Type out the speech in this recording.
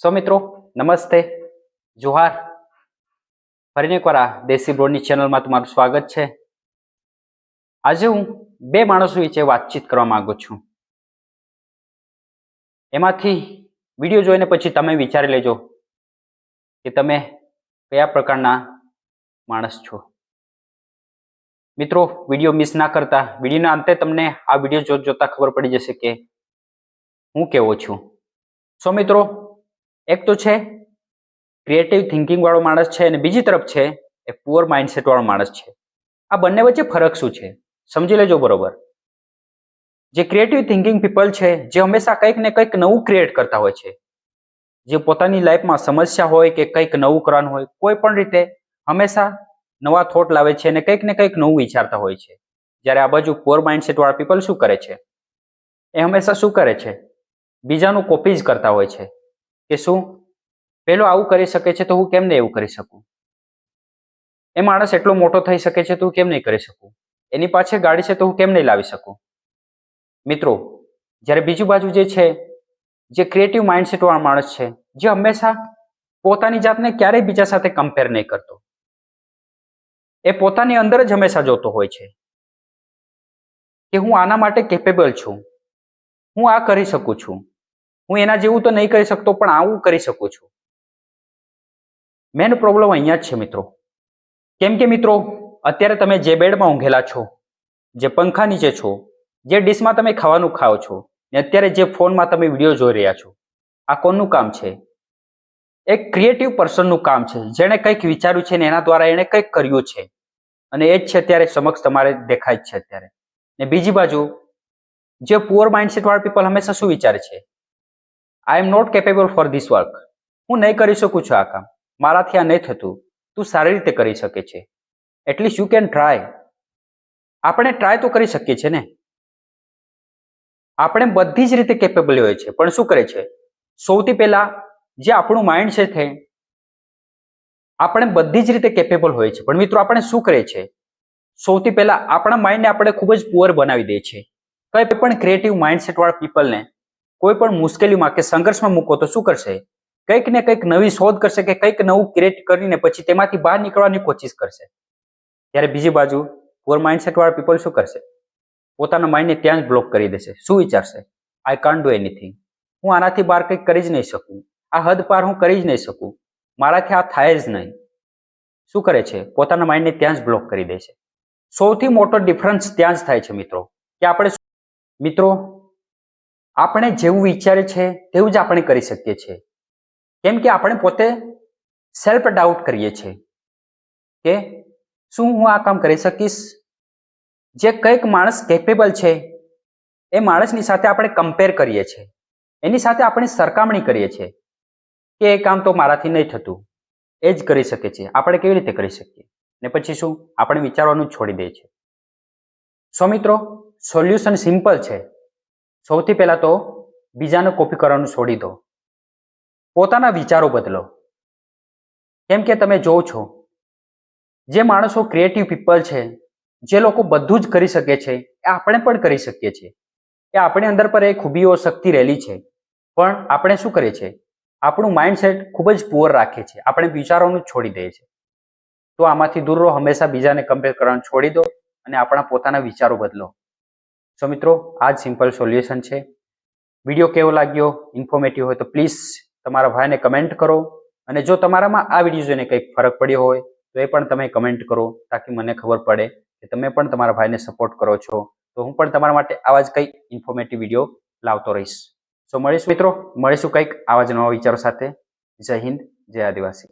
મિત્રો નમસ્તે જોહાર ફરીને એકવાર આ દેશી બ્રોડની ચેનલમાં તમારું સ્વાગત છે। આજે હું બે માણસો વિશે વાતચીત કરવા માંગુ છું। એમાંથી વિડીયો જોઈને પછી તમે વિચારી લેજો કે તમે કયા પ્રકારના માણસ છો। મિત્રો વિડીયો મિસ ના કરતા વિડીયોના અંતે તમને આ વિડીયો જોતા ખબર પડી જશે કે હું કેવો છું। મિત્રો એક તો છે ક્રિએટિવ થિંકિંગ વાળો માણસ છે અને બીજી તરફ છે એ પુઅર માઇન્ડસેટ વાળો માણસ છે। આ બંને વચ્ચે ફરક શું છે સમજી લેજો બરોબર। જે ક્રિએટિવ થિંકિંગ પીપલ છે જે હંમેશા કંઈક ને કંઈક નવું ક્રિએટ કરતા હોય છે, જે પોતાની લાઈફમાં સમસ્યા હોય કે કંઈક નવું કરવાનું હોય કોઈ પણ રીતે હંમેશા નવા થોટ લાવે છે અને કંઈક ને કંઈક નવું વિચારતા હોય છે। જ્યારે આ બાજુ પુઅર માઇન્ડસેટ વાળા પીપલ શું કરે છે, એ હંમેશા શું કરે છે, બીજાનું કોપી જ કરતા હોય છે કે શું પેલો આવું કરી શકે છે તો હું કેમ નહીં એવું કરી શકું, એ માણસ એટલો મોટો થઈ શકે છે તો હું કેમ નહીં કરી શકું, એની પાછળ ગાડી છે તો હું કેમ નહીં લાવી શકું। મિત્રો જ્યારે બીજી બાજુ જે છે જે ક્રિએટિવ માઇન્ડસેટ વાળો માણસ છે જે હંમેશા પોતાની જાતને ક્યારેય બીજા સાથે કમ્પેર નહીં કરતો, એ પોતાની અંદર જ હંમેશા જોતો હોય છે કે હું આના માટે કેપેબલ છું, હું આ કરી શકું છું, હું એના જેવું તો નહીં કરી શકતો પણ આવું કરી શકું છું। મેન પ્રોબ્લેમ અહીંયા જ છે મિત્રો, કેમ કે મિત્રો અત્યારે તમે જે બેડમાં ઊંઘેલા છો, જે પંખા નીચે છો, જે ડીશમાં તમે ખાવાનું ખાઓ છો ને અત્યારે જે ફોનમાં તમે વિડીયો જોઈ રહ્યા છો, આ કોનું કામ છે? એક ક્રિએટિવ પર્સનનું કામ છે જેણે કંઈક વિચાર્યું છે ને એના દ્વારા એણે કંઈક કર્યું છે અને એ જ છે અત્યારે સમક્ષ તમારે દેખાય જ છે અત્યારે। ને બીજી બાજુ જે પુઅર માઇન્ડસેટ વાળા પીપલ હંમેશા શું વિચારે છે, I am not capable for this work, હું નહીં કરી શકું છું આ કામ, મારાથી આ નહીં થતું, તું સારી રીતે કરી શકે છે, એટલીસ્ટ યુ કેન ટ્રાય। આપણે ટ્રાય તો કરી શકીએ છીએ ને, આપણે બધી જ રીતે કેપેબલ હોય છે પણ શું કરે છે, સૌથી પહેલા જે આપણું માઇન્ડ છે આપણે બધી જ રીતે કેપેબલ હોય છે પણ મિત્રો આપણે શું કરીએ છીએ, સૌથી પહેલા આપણા માઇન્ડને આપણે ખૂબ જ પુઅર બનાવી દઈએ છીએ। કંઈ પણ ક્રિએટિવ માઇન્ડસેટ વાળા પીપલને કોઈ પણ મુશ્કેલીમાં કે સંઘર્ષમાં મૂકો તો શું કરશે, કંઈક ને કંઈક નવી શોધ કરશે કે કંઈક નવું ક્રિએટ કરીને પછી તેમાંથી બહાર નીકળવાની કોશિશ કરશે। ત્યારે બીજી બાજુ પુઅર માઇન્ડસેટ વાળા પીપલ શું કરશે, પોતાના માઇન્ડને ત્યાં જ બ્લોક કરી દેશે। શું વિચારશે, આઈ કાન્ટ ડુ એનીથિંગ, હું આનાથી બહાર કંઈક કરી જ નહીં શકું, આ હદ પાર હું કરી જ નહીં શકું, મારાથી આ થાય જ નહીં। શું કરે છે, પોતાના માઇન્ડને ત્યાં જ બ્લોક કરી દે છે। સૌથી મોટો ડિફરન્સ ત્યાં જ થાય છે મિત્રો કે આપણે જેવું વિચારે છે તેવું જ આપણે કરી શકીએ છીએ, કેમ કે આપણે પોતે સેલ્ફ ડાઉટ કરીએ છીએ કે શું હું આ કામ કરી શકીશ। જે કંઈક માણસ કેપેબલ છે એ માણસની સાથે આપણે કમ્પેર કરીએ છીએ, એની સાથે આપણે સરખામણી કરીએ છીએ કે એ કામ તો મારાથી નહીં થતું, એ જ કરી શકે છે, આપણે કેવી રીતે કરી શકીએ, ને પછી શું આપણે વિચારવાનું જ છોડી દઈએ છીએ। મિત્રો સોલ્યુશન સિમ્પલ છે, સૌથી પહેલા તો બીજાને કોપી કરવાનું છોડી દો, પોતાના વિચારો બદલો। કેમ કે તમે જોવો છો જે માણસો ક્રિએટિવ પીપલ છે, જે લોકો બધું જ કરી શકે છે એ આપણે પણ કરી શકીએ છીએ, એ આપણી અંદર પર એ ખૂબીઓ શક્તિ રહેલી છે પણ આપણે શું કરીએ છીએ, આપણું માઇન્ડસેટ ખૂબ જ પુઅર રાખીએ છીએ, આપણે વિચારોનું જ છોડી દઈએ છીએ। તો આમાંથી દૂર રહો, હંમેશા બીજાને કમ્પેર કરવાનું છોડી દો અને આપણા પોતાના વિચારો બદલો। મિત્રો આ જ સિમ્પલ સોલ્યુશન છે। વિડીયો કેવો લાગ્યો, ઇન્ફોર્મેટિવ હોય તો પ્લીઝ તમારા ભાઈને કમેન્ટ કરો અને જો તમારામાં આ વિડીયો જોઈને કંઈક ફરક પડ્યો હોય તો એ પણ તમે કમેન્ટ કરો તાકી મને ખબર પડે કે તમે પણ તમારા ભાઈને સપોર્ટ કરો છો, તો હું પણ તમારા માટે આવા જ કંઈક ઇન્ફોર્મેટિવ વિડીયો લાવતો રહીશ। મળીશું મિત્રો, મળીશું કંઈક આવા જ નવા વિચારો સાથે। જય હિન્દ, જય આદિવાસી।